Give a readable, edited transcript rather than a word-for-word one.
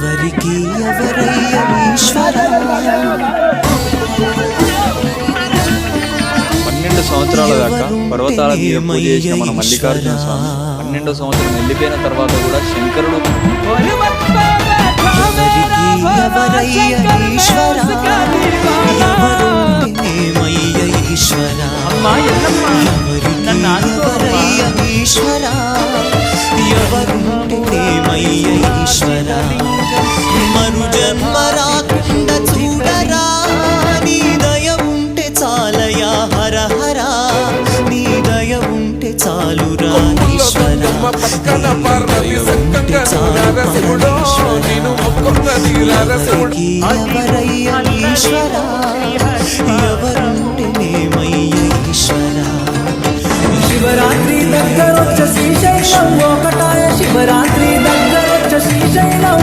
ఎవరికి ఎవరయ్య ఈశ్వర 12 సంవత్సరాల దాకా పర్వతాల మీద పూజ చేసిన మన మల్లికార్జున స్వామి 12వ సంవత్సరం వెళ్ళిపోయిన తర్వాత కూడా శంకరుడు మరు జన్మ రాకుండా చూడరా నీ దయ ఉంటే చాలయా హర హర నీ దయ ఉంటే చాలురా ఈశ్వర ఎవరయ్య ఈశ్వర ఎవరుంటే నేమయ్య ఈశ్వర శివరాత్రి దగ్గరొచ్చ శ్రీశైలం ఒకటాయ శివరాత్రి దగ్గరొచ్చ శ్రీశైలం